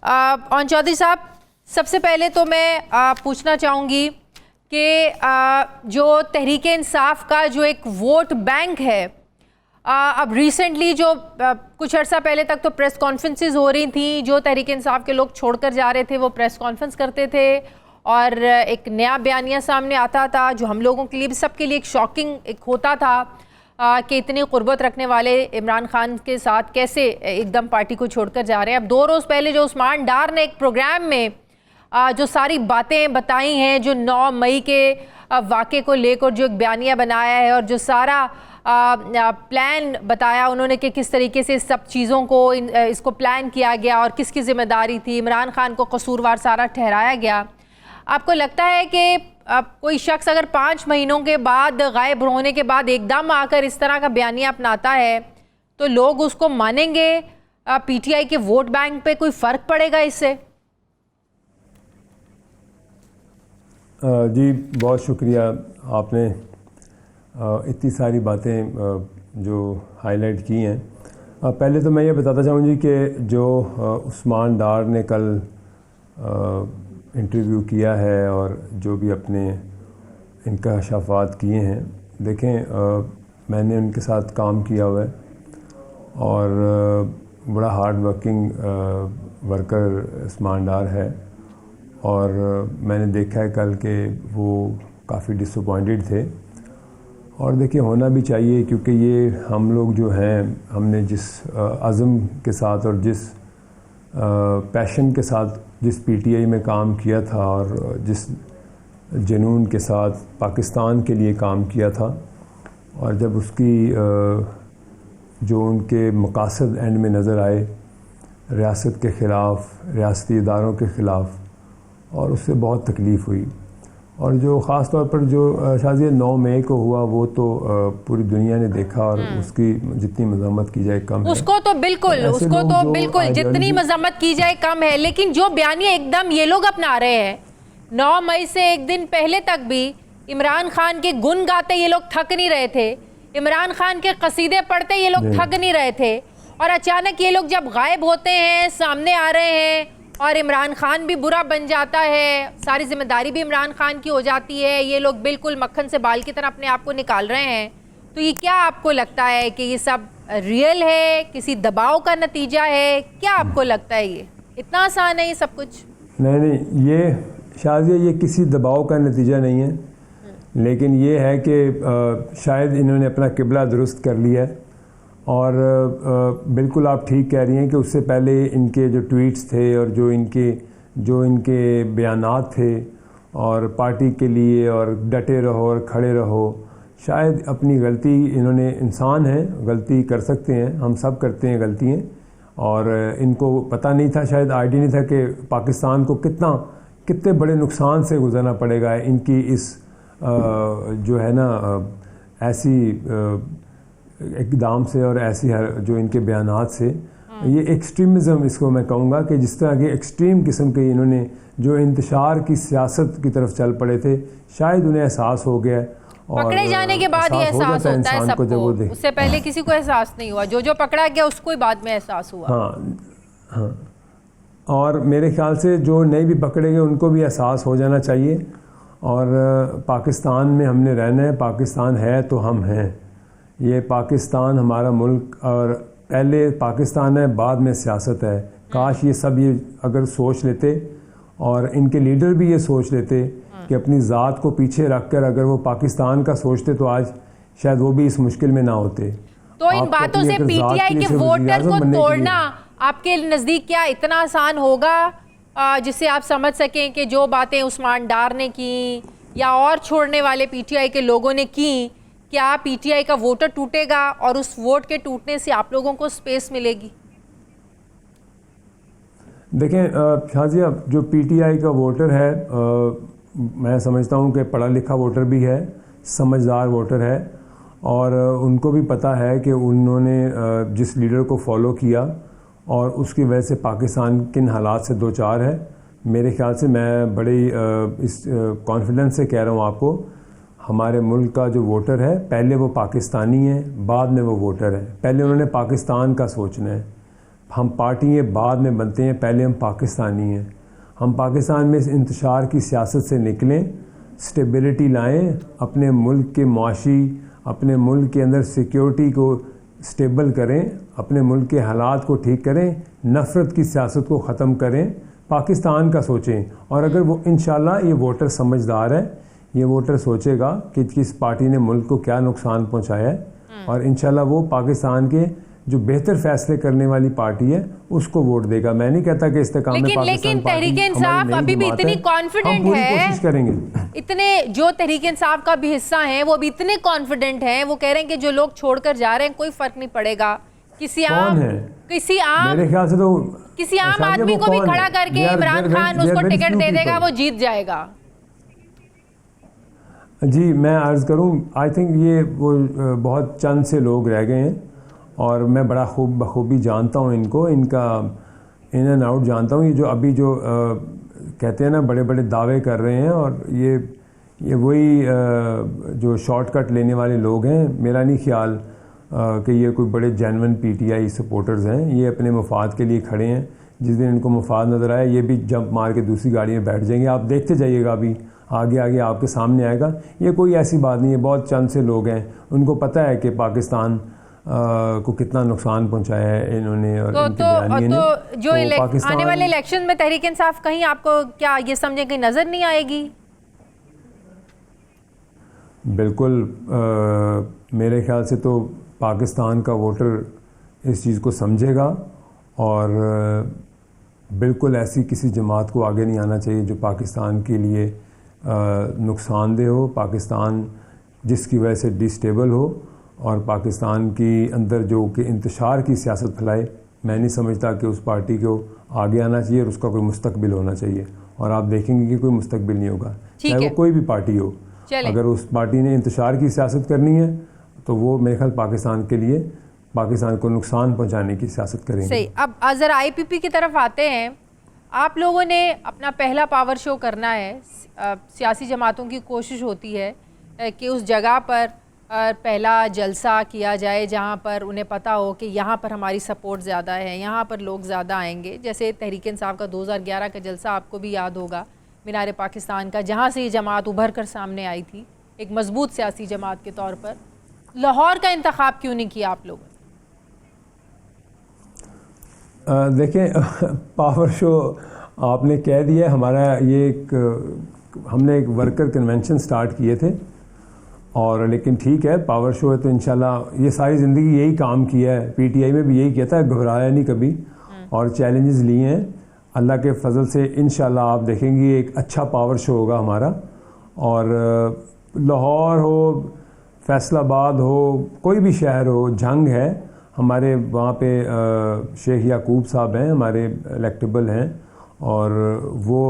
और चौधरी साहब, सबसे पहले तो मैं पूछना चाहूँगी कि जो तहरीक इंसाफ का जो एक वोट बैंक है, अब रिसेंटली जो कुछ अर्सा पहले तक तो प्रेस कॉन्फ्रेंसेस हो रही थी, जो तहरीक इंसाफ के लोग छोड़कर जा रहे थे वो प्रेस कॉन्फ्रेंस करते थे और एक नया बयानिया सामने आता था जो हम लोगों के लिए भी, सबके लिए एक शॉकिंग एक होता था कि इतनी क़ुर्बत रखने वाले इमरान खान के साथ कैसे एकदम पार्टी को छोड़कर जा रहे हैं। अब 2 रोज़ पहले जो उस्मान डार ने एक प्रोग्राम में जो सारी बातें बताई हैं, जो 9 मई के वाक़े को लेकर जो एक बयानिया बनाया है और जो सारा प्लान बताया उन्होंने कि किस तरीके से सब चीज़ों को इसको प्लान किया गया और किसकी ज़िम्मेदारी थी, इमरान खान को कसूरवार सारा ठहराया गया। आपको लगता है कि कोई शख्स अगर 5 महीनों के बाद गायब होने के बाद एकदम आकर इस तरह का बयानिया अपनाता है तो लोग उसको मानेंगे? पीटीआई के वोट बैंक पे कोई फ़र्क पड़ेगा इससे? जी बहुत शुक्रिया, आपने इतनी सारी बातें जो हाईलाइट की हैं। पहले तो मैं ये बताता चाहूँगी कि जो उस्मान डार ने कल इंटरव्यू किया है और जो भी अपने इंकशाफात किए हैं, देखें मैंने उनके साथ काम किया हुआ है और बड़ा हार्ड वर्किंग वर्कर उस्मान डार है और मैंने देखा है कल के वो काफ़ी डिसअपॉइंटेड थे और देखिए होना भी चाहिए, क्योंकि ये हम लोग जो हैं, हमने जिस अज़म के साथ और जिस पैशन के साथ जिस पीटीआई में काम किया था और जिस जुनून के साथ पाकिस्तान के लिए काम किया था, और जब उसकी जो उनके मकासद एंड में नज़र आए रियासत के ख़िलाफ़, रियासती इदारों के ख़िलाफ़, और उससे बहुत तकलीफ़ हुई। और जो ख़ास तौर पर जो शायद 9 मई को हुआ वो तो पूरी दुनिया ने देखा और उसकी जितनी मज़म्मत की जाए कम है। उसको तो बिल्कुल जितनी मज़म्मत की जाए कम है, लेकिन जो बयानिया एकदम ये लोग अपना रहे हैं, 9 मई से एक दिन पहले तक भी इमरान खान के गुन गाते ये लोग थक नहीं रहे थे, इमरान खान के कसीदे पढ़ते ये लोग थक नहीं रहे थे, और अचानक ये लोग जब गायब होते हैं, सामने आ रहे हैं और इमरान खान भी बुरा बन जाता है, सारी जिम्मेदारी भी इमरान खान की हो जाती है, ये लोग बिल्कुल मक्खन से बाल की तरह अपने आप को निकाल रहे हैं। तो ये क्या आपको लगता है कि ये सब रियल है, किसी दबाव का नतीजा है? क्या आपको लगता है ये इतना आसान है ये सब कुछ? नहीं, ये शायद ये किसी दबाव का नतीजा नहीं है, लेकिन ये है कि शायद इन्होंने अपना किबला दुरुस्त कर लिया है। और बिल्कुल आप ठीक कह रही हैं कि उससे पहले इनके जो ट्वीट्स थे और जो इनके बयानात थे और पार्टी के लिए और डटे रहो और खड़े रहो, शायद अपनी गलती, इन्होंने इंसान हैं, गलती कर सकते हैं, हम सब करते हैं गलतियाँ, और इनको पता नहीं था, शायद आइडिया नहीं था कि पाकिस्तान को कितने बड़े नुकसान से गुजरना पड़ेगा इनकी इस जो है ना ऐसी एकदम से और ऐसी जो इनके बयानात से, ये एक्सट्रीमिज़म इसको मैं कहूँगा कि जिस तरह के एक्सट्रीम किस्म के इन्होंने जो इंतशार की सियासत की तरफ चल पड़े थे, शायद उन्हें एहसास हो गया। और पकड़े जाने के बाद ये एहसास होता है सबको, उससे पहले किसी को एहसास नहीं हुआ, जो पकड़ा गया उसको ही बाद में एहसास हुआ। हाँ, और मेरे ख्याल से जो नहीं भी पकड़े गए उनको भी एहसास हो जाना चाहिए। और पाकिस्तान में हमने रहना है, पाकिस्तान है तो हम हैं, ये पाकिस्तान हमारा मुल्क, और पहले पाकिस्तान है बाद में सियासत है। काश ये सब ये अगर सोच लेते और इनके लीडर भी ये सोच लेते कि अपनी ज़ात को पीछे रखकर अगर वो पाकिस्तान का सोचते तो आज शायद वो भी इस मुश्किल में ना होते। तो इन बातों से पीटीआई के वोटर को तोड़ना आपके नज़दीक क्या इतना आसान होगा जिससे आप समझ सकें कि जो बातें उस्मान डार ने की या और छोड़ने वाले पीटीआई के लोगों ने की, क्या पीटीआई का वोटर टूटेगा और उस वोट के टूटने से आप लोगों को स्पेस मिलेगी? देखें शाजिया, जो पीटीआई का वोटर है, मैं समझता हूँ कि पढ़ा लिखा वोटर भी है, समझदार वोटर है, और उनको भी पता है कि उन्होंने जिस लीडर को फॉलो किया और उसकी वजह से पाकिस्तान किन हालात से दो चार है। मेरे ख्याल से मैं बड़ी इस कॉन्फिडेंस से कह रहा हूँ आपको, हमारे मुल्क का जो वोटर है पहले वो पाकिस्तानी है, बाद में वो वोटर है। पहले उन्होंने पाकिस्तान का सोचना है, हम पार्टियाँ बाद में बनते हैं, पहले हम पाकिस्तानी हैं। हम पाकिस्तान में इस इंतशार की सियासत से निकलें, स्टेबिलिटी लाएं, अपने मुल्क के माशी, अपने मुल्क के अंदर सिक्योरिटी को स्टेबल करें, अपने मुल्क के हालात को ठीक करें, नफ़रत की सियासत को ख़त्म करें, पाकिस्तान का सोचें। और अगर वो इंशाल्लाह ये वोटर समझदार है, ये वोटर सोचेगा कि किस पार्टी ने मुल्क को क्या नुकसान पहुंचाया है, और इंशाल्लाह वो पाकिस्तान के जो बेहतर फैसले करने वाली पार्टी है उसको वोट देगा। मैं नहीं कहता कि इस्तेकाम में लेकिन तहरीक इंसाफ अभी भी इतनी कॉन्फिडेंट है, कोशिश करेंगे। इतने जो तहरीक इंसाफ का भी हिस्सा हैं वो भी इतने कॉन्फिडेंट हैं, वो कह रहे हैं कि जो लोग छोड़कर जा रहे हैं कोई फर्क नहीं पड़ेगा। किसी आम मेरे ख्याल से तो किसी आम आदमी को भी खड़ा करके इमरान खान उसको टिकट दे देगा, वो जीत जाएगा। जी मैं अर्ज़ करूं, आई थिंक ये वो बहुत चंद से लोग रह गए हैं, और मैं बड़ा बखूबी जानता हूँ इनको, इनका इन एंड आउट जानता हूँ। ये जो अभी जो कहते हैं ना बड़े बड़े दावे कर रहे हैं, और ये वही जो शॉर्टकट लेने वाले लोग हैं। मेरा नहीं ख्याल कि ये कोई बड़े जेन्युइन पीटीआई सपोर्टर्स हैं। ये अपने मफाद के लिए खड़े हैं, जिस दिन इनको मफाद नज़र आए ये भी जंप मार के दूसरी गाड़ी में बैठ जाएंगे। आप देखते जाइएगा, अभी आगे आगे आपके सामने आएगा। ये कोई ऐसी बात नहीं है, बहुत चंद से लोग हैं, उनको पता है कि पाकिस्तान को कितना नुकसान पहुंचाया है इन्होंने और इनके बयानिए ने। जो आने वाले इलेक्शन में तहरीक इंसाफ कहीं आपको क्या ये समझे कहीं नज़र नहीं आएगी? बिल्कुल मेरे ख्याल से तो पाकिस्तान का वोटर इस चीज़ को समझेगा, और बिल्कुल ऐसी किसी जमात को आगे नहीं आना चाहिए जो पाकिस्तान के लिए नुकसानदेह हो, पाकिस्तान जिसकी वजह से डिस्टेबल हो, और पाकिस्तान की अंदर जो कि इंतशार की सियासत फैलाए। मैं नहीं समझता कि उस पार्टी को आगे आना चाहिए और उसका कोई मुस्तकबिल होना चाहिए। और आप देखेंगे कि कोई मुस्तकबिल नहीं होगा, चाहे वो कोई भी पार्टी हो। अगर उस पार्टी ने इंतशार की सियासत करनी है तो वो मेरे ख्याल पाकिस्तान के लिए, पाकिस्तान को नुकसान पहुँचाने की सियासत करेंगे। सही। अब ज़रा IPP की तरफ आते हैं। आप लोगों ने अपना पहला पावर शो करना है। सियासी जमातों की कोशिश होती है कि उस जगह पर पहला जलसा किया जाए जहां पर उन्हें पता हो कि यहाँ पर हमारी सपोर्ट ज़्यादा है, यहाँ पर लोग ज़्यादा आएंगे। जैसे तहरीक इंसाफ का 2011 का जलसा आपको भी याद होगा, मीनार पाकिस्तान का, जहाँ से ये जमात उभर कर सामने आई थी एक मजबूत सियासी जमात के तौर पर। लाहौर का इंतखाब क्यों नहीं किया आप लोगों ने? देखें पावर शो आपने कह दिया, हमारा ये हमने एक वर्कर कन्वेंशन स्टार्ट किए थे, और लेकिन ठीक है पावर शो है तो इंशाल्लाह ये सारी ज़िंदगी यही काम किया है, PTI में भी यही किया था, घबराया नहीं कभी, और चैलेंजेस लिए हैं। अल्लाह के फजल से इंशाल्लाह आप देखेंगे एक अच्छा पावर शो होगा हमारा। और लाहौर हो, फैसलाबाद हो, कोई भी शहर हो, जंग है हमारे वहाँ पे, शेख याकूब साहब हैं हमारे इलेक्टेबल हैं, और वो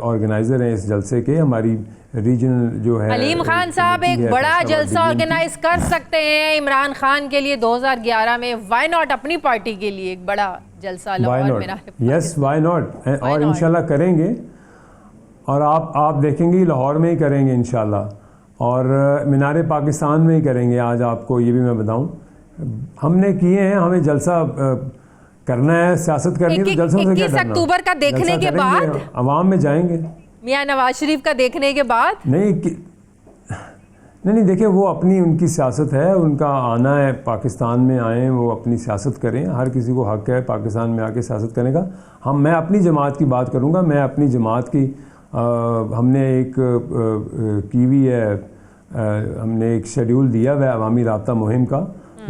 ऑर्गेनाइज़र हैं इस जलसे के। हमारी रीजन जो है अलीम खान साहब एक बड़ा जलसा ऑर्गेनाइज कर सकते हैं इमरान खान के लिए 2011 में। वाई नॉट अपनी पार्टी के लिए एक बड़ा जलसा लाहौर में? यस वाई नॉट, और इंशाल्लाह करेंगे, और आप देखेंगे लाहौर में ही करेंगे इंशाल्लाह, और मीनार पाकिस्तान में ही करेंगे। आज आपको ये भी मैं बताऊं, हमने किए हैं, हमें जलसा करना है, सियासत करनी है तो जलसों से क्या डरना। 21 अक्टूबर का देखने के बाद अवाम में जाएंगे, मियां नवाज शरीफ का देखने के बाद नहीं देखिए वो अपनी उनकी सियासत है, उनका आना है, पाकिस्तान में आए, वो अपनी सियासत करें। हर किसी को हक है पाकिस्तान में आके सियासत करने का। मैं अपनी जमात की बात करूँगा, मैं अपनी जमात की हमने एक की हुई है, हमने एक शेड्यूल दिया हुआ है अवामी राब्ता मुहिम का,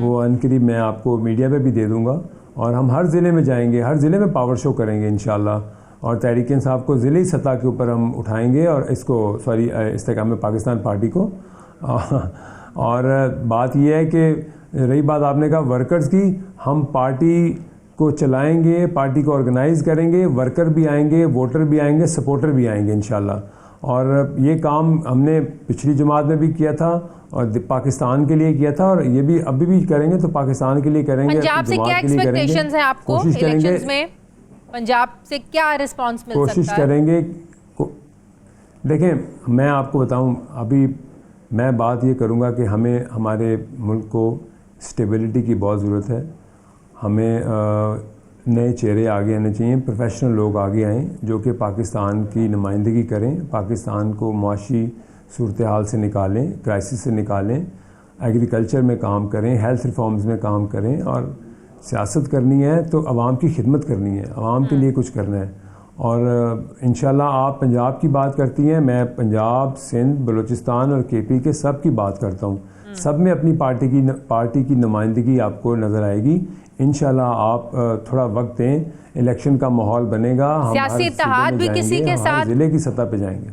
वो अनकरीब मैं आपको मीडिया पे भी दे दूँगा, और हम हर ज़िले में जाएंगे, हर ज़िले में पावर शो करेंगे इंशाल्लाह, और तहरीक इंसाफ को ज़िले सतह के ऊपर हम उठाएंगे, और इसको इस्तेकाम पाकिस्तान पार्टी को। और बात यह है कि रही बात आपने कहा वर्कर्स की, हम पार्टी को चलाएंगे, पार्टी को ऑर्गेनाइज़ करेंगे, वर्कर भी आएंगे, वोटर भी आएंगे, सपोर्टर भी आएंगे इंशाल्लाह। और ये काम हमने पिछली जमात में भी किया था और पाकिस्तान के लिए किया था, और ये भी अभी भी करेंगे, तो पाकिस्तान के लिए करेंगे, पंजाब से क्या एक्सपेक्टेशंस हैं आपको इलेक्शंस में? पंजाब से क्या रिस्पांस मिल सकता है? कोशिश करेंगे। देखें मैं आपको बताऊं, अभी मैं बात ये करूंगा कि हमें हमारे मुल्क को स्टेबिलिटी की बहुत ज़रूरत है। हमें नए चेहरे आगे आने चाहिए, प्रोफेशनल लोग आगे आएँ जो कि पाकिस्तान की नुमाइंदगी करें, पाकिस्तान को मुआशी सूरत हाल से निकालें, क्राइसिस से निकालें, एग्रीकल्चर में काम करें, हेल्थ रिफॉर्म्स में काम करें। और सियासत करनी है तो आवाम की खिदमत करनी है, आवाम के लिए कुछ करना है। और इंशाल्लाह आप पंजाब की बात करती हैं, मैं पंजाब, सिंध, बलूचिस्तान और केपी के सब की बात करता हूँ। सब में अपनी पार्टी की नुमाइंदगी आपको नज़र आएगी। इंशाल्लाह आप थोड़ा वक्त दें, इलेक्शन का माहौल बनेगा, हम सियासी हर इत्तेहाद सूबे में भी किसी जाएंगे, के हम हर साथ ज़िले की सतह पे जाएंगे।